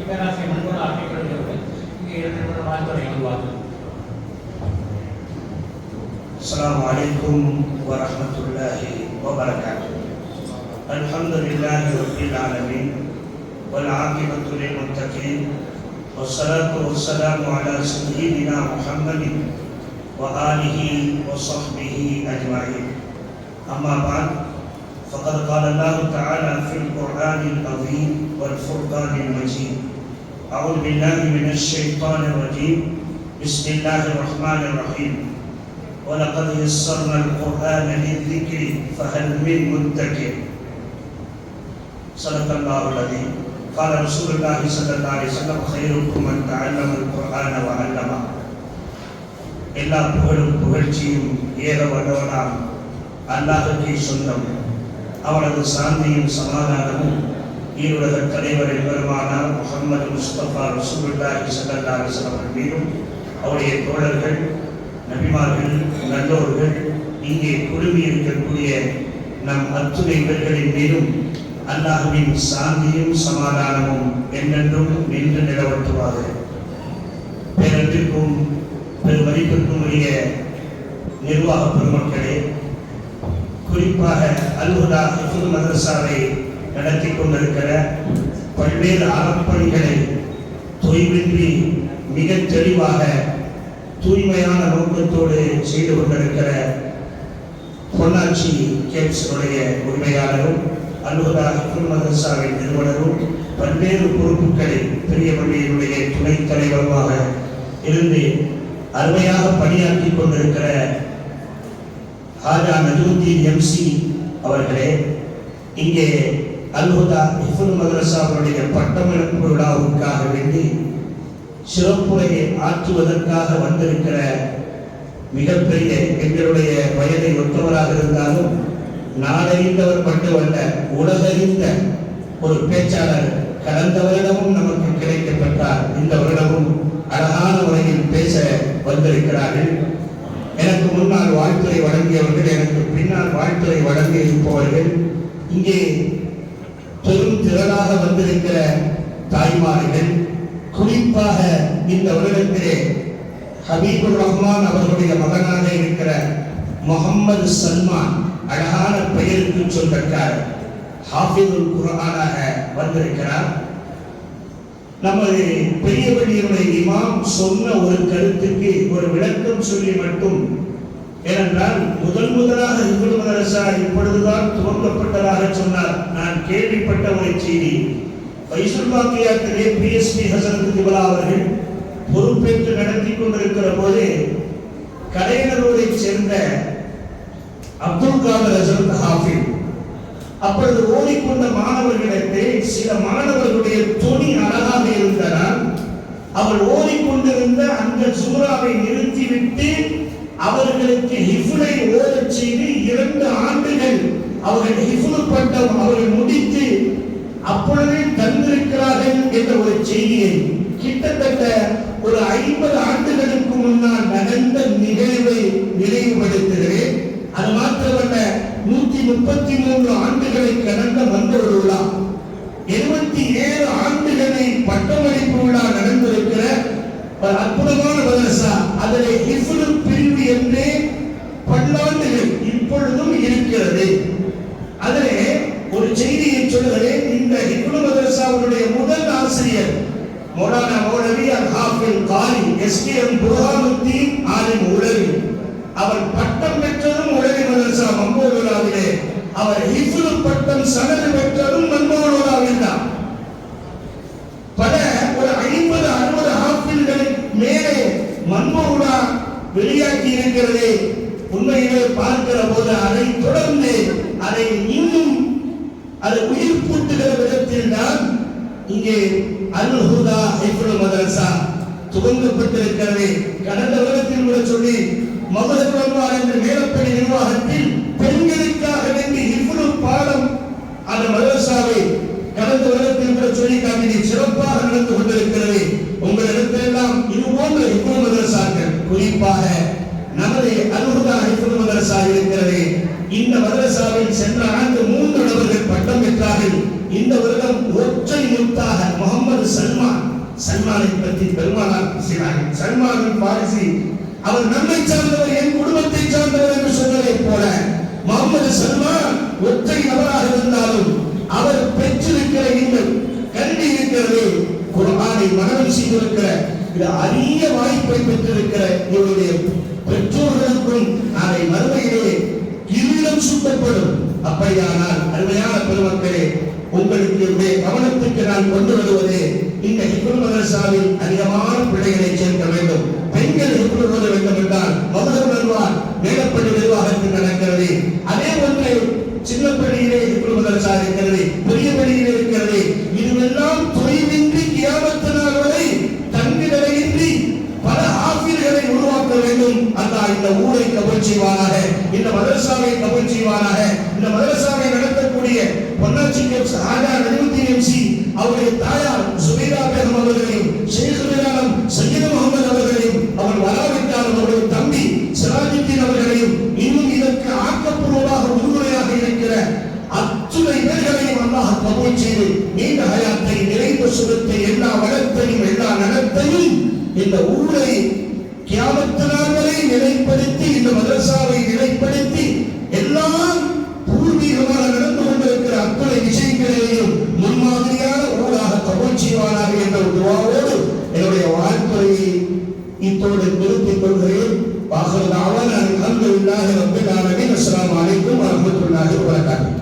பேராசிரியர் மண்போடு ஆக்கிக்கொள்கிறது. இங்கே 2 நிமிடம் வாழ்த்துறை வழங்குவார்கள். السلام عليكم ورحمة الله وبركاته. الحمد لله رب العالمين والعاقبة للمتقين والصلاة والسلام على سيدنا محمد وآله وصحبه أجمعين. أما بعد فقد قال الله تعالى في القرآن العظيم والفرقان المجيد. أعوذ بالله من الشيطان الرجيم. بسم الله الرحمن الرحيم. وَلَقَدْ يَسَّرْنَا الْقُرْآنَ لِلذِّكْرِ فَهَلْ مِن مُّدَّكِرٍ. صدق الله العظيم. قال رسول الله صلى الله عليه وسلم خيركم من تعلم القرآن وعلمه. எல்லா புகழும் புகழ்ச்சியும் ஏக வல்லவனாம் அல்லாஹ்வுக்கே சொந்தம். அவனது சாந்தியும் சமாதானமும் ஈருலக தலைவர் பெருமானார் முஹம்மது முஸ்தபா ரசூலுல்லாஹி ஸல்லல்லாஹு அலைஹி வஸல்லம் மீதும் அவருடைய தோழர்கள் நபிமார்கள் நல்லோர்கள் இங்கே குழுமி இருக்கக்கூடிய நம் அத்துணை இவர்களின் மீதும் அல்லாஹ்வின் சாந்தியும் சமாதானமும் என்றென்றும் நின்று நிலவட்டுவாக. பேரன்பிற்கும் பெருமதிப்பிற்கும் உரிய நிர்வாக பெருமக்களே, குறிப்பாக அல்-ஹுதா ஹிஃபுல் மதரசாவை நடத்தி கொண்டிருக்கிற பல்வேறு அறப்பணிகளை தொய்வின்றி மிக தெளிவாக தூய்மையான நோக்கத்தோடு செய்து கொண்டிருக்கிற பொன்னாச்சி கேப்ஸினுடைய உரிமையாளரும் அல்-ஹுதா ஹிஃபுல் மதரசாவின் நிறுவனரும் பல்வேறு பொறுப்புகளை பெரிய பள்ளியினுடைய துணைத் தலைவருமாக இருந்து அருமையாக பணியாற்றி கொண்டிருக்கிற ஹாஜா நஜ்முத்தீன் எம்சி அவர்களே, இங்கே அல்-ஹுதா ஹிஃபுல் மதரசாவுடைய பட்டமளிப்பு விழாவுக்காக வேண்டி சிறப்புரையை ஆற்றுவதற்காக வந்திருக்கிற மிகப்பெரிய எங்களுடைய வயதை ஒத்தவராக இருந்தாலும் நாடறிந்தவர் மட்டுமல்ல, உலகறிந்த ஒரு பேச்சாளர் கடந்த வருடமும் நமக்கு கிடைக்கப்பட்டார். இந்த வருடமும் அழகான முறையில் பேச வந்திருக்கிறார்கள். எனக்கு முன்னால் வாழ்த்துறை வழங்கியவர்கள், எனக்கு பின்னால் வாழ்த்துறை வழங்கி இருப்பவர்கள், இங்கே பெரும் திரளாக வந்திருக்கிற தாய்மார்கள், குறிப்பாக இந்த வருடத்திலே ஹபீபுர் ரஹ்மான் அவர்களுடைய மகனாக இருக்கிற முகமது சல்மான், அழகான பெயருக்கு சொந்தக்காரர், ஹாஃபிதுல் குர்ஆனாக வந்திருக்கிறார். நமது பெரிய பள்ளியினுடைய இமாம் சொன்ன ஒரு கருத்துக்கு ஒரு விளக்கம் சொல்லி மட்டும், ஏனென்றால் முதலாக ஹிஃபுல் மதரசா இப்பொழுதுதான் துவங்கப்பட்டதாக சொன்னார். நான் கேள்விப்பட்ட ஒரு செய்தி, ஃபைசுல் பாக்கியாத்திலே பிஎஸ்பி ஹசரத் திபலா அவர்கள் பொறுப்பேற்று நடத்தி கொண்டிருக்கிற போது கலைஞரோரை சேர்ந்த அப்துல் காதர் ஹசரத் ஹாஃபிஸ் அப்பொழுது ஓடிக்கொண்ட மாணவர்களிடத்தே சில மாணவர்களுடைய துணி அழகாக இருந்ததால் அவர் ஓடிக்கொண்டிருந்த அந்த ஜும்ராவை நிறுத்திவிட்டு அவர்களுக்கு ஹிஃபுலை ஓதச் செய்து 2 ஆண்டுகள் அவர்கள் ஹிஃபுல் பட்டம் அவர்கள் முடித்து அப்பொழுதே தந்திருக்கிறார்கள் என்ற ஒரு செய்தியை கிட்டத்தட்ட ஒரு 50 ஆண்டுகளுக்கு முன்னால் நடந்த நிகழ்வை நினைவுபடுத்துகிறேன். அது மாத்திரமல்ல, 133 ஆண்டுகளை கடந்த வந்தவர் விழா, 77 ஆண்டுகளை பட்டமளிப்பு விழா நடந்திருக்கிற ஒரு அற்புதமான மதரசா. அதிலே ஹிஃபுல் பிரிவு என்றே பல்லாண்டுகள் இப்பொழுதும் இருக்கிறது. அதிலே ஒரு செய்தியை சொல்லுகிறேன். இந்த ஹிஃபுல் மதரசாவுடைய முதல் ஆசிரியர் மௌலானா மௌலவி அல்-ஹாஃபில் காரி எஸ்கேஎம் புர்ஹானுத்தீன் ஆலிம் உலவி. அவர் பட்டம் பெற்றதும் உலவி மதரசா மம்போலாவிலே, அவர் ஹிஃபுல் பட்டம் சனது பெற்றதும் மம்போலாவில் தான். பல ஒரு 50-60 ஹாஃபில்களுக்கு மேலே மன்போலா வெளியாக்கி இருக்கிறது. உண்மையிலே பார்க்கிற போது அதை தொடர்ந்து அதை இன்னும் அது உயிர் பூட்டுகிற விதத்தில் தான் இங்கே அல்-ஹுதா ஹிஃபுல் மதரசா துவங்கப்பட்டிருக்கிறது. கடந்த வருடத்தில் கூட சொல்லி மதரசா என்ற மேலப்படி நிர்வாகத்தில் பெண்களுக்காக வேண்டி ஹிஃபுல் பாடம் அந்த மதரசாவை கடந்த வருடத்தில் கூட சொல்லி காட்டி சிறப்பாக நடந்து கொண்டிருக்கிறது. உங்களிடத்திலெல்லாம் இது போன்ற ஹிஃபுல் மதரசாக்கள், குறிப்பாக நமது அல்-ஹுதா ஹிஃபுல் மதரசா இருக்கிறது. இந்த மதரசாவில் சென்ற ஆண்டு 3 நபர்கள் பட்டம் பெற்றார்கள். இந்த வருடம் ஒற்றை முத்தாக முகமது சல்மானை பற்றி பெருமானார் பேசினார்கள். சல்மான் பாரிசி அவர் நம்மை சார்ந்தவர், என் குடும்பத்தை சார்ந்தவர் என்று சொன்னதை போல முகமது சல்மான் ஒற்றை நபராக இருந்தாலும் அவர் பெற்றிருக்கிற இந்த கல்வி இருக்கிறது, குர்ஆனை மனனம் செய்திருக்கிற இது அரிய வாய்ப்பை பெற்றிருக்கிற இவருடைய பெற்றோர்களுக்கும் நாளை மறுமையிலே கிரீடம் சூட்டப்படும். அப்படியானால் அருமையான பெருமக்களே, உங்களுக்கு கவனத்துக்கு நான் கொண்டு வருவது, இந்த ஹிப்ரு மதரசாவில் அதிகமான பிள்ளைகளை சேர்க்க வேண்டும். பெண்கள் ஹிப்ரு ஓத வேண்டும் என்றால் மதுரம் நல்வார் மேலப்பள்ளி நிர்வாகத்தில் நடக்கிறது. அதே ஒன்று சின்ன பள்ளியிலே ஹிப்ரு மதரசா இருக்கிறது, பெரிய பள்ளியிலே இருக்கிறது. இதுவெல்லாம் தொய்வின்றி கியாமத் நாள் வரை தங்குதடையின்றி பல ஆசிரியர்களை உருவாக்க வேண்டும். அல்லாஹ் இந்த ஊரை கபூல் செய்வானாக, இந்த மதரசாவை கபூல் செய்வானாக. இந்த மதரசாவை நடத்தக்கூடிய பொன்னாச்சி ஆஜா நஜமுத்தீன் எம்சி அவருடைய தாயார் சுபைதா பேகம் அவர்களையும், ஷேக் மிலானம் சையத் முகமது அவர்களையும், அவர் வராவிட்டாலும் அவருடைய தம்பி சிராஜுத்தீன் அவர்களையும், இன்னும் இதற்கு ஆக்கப்பூர்வமாக உறுதுணையாக இருக்கிற அத்துணை பேர்களையும் அல்லாஹ் கபூல் செய்து நீண்ட ஹயாத்தை, நிறைந்த சுகத்தை, எல்லா வளத்தையும் எல்லா நலத்தையும் இந்த ஊரை கியாமத் நாள் வரை நிலைப்படுத்தி, இந்த மதரசாவை நிலைப்படுத்தி எல்லாம் பூர்வீகமாக நடந்து கொண்டிருக்கிற அத்துணை விஷயங்களையும் முன்மாதிரியான ஊராக கபூல் செய்வானாக என்ற துஆவோடு என்னுடைய வாழ்த்துறையை இத்தோடு நிறுத்திக் கொள்கிறேன். வாஹிரு தஅவானா அல்ஹம்துலில்லாஹி ரப்பில் ஆலமீன். அஸ்ஸலாமு அலைக்கும் வரஹ்மத்துல்லாஹி வபரகாத்துஹு.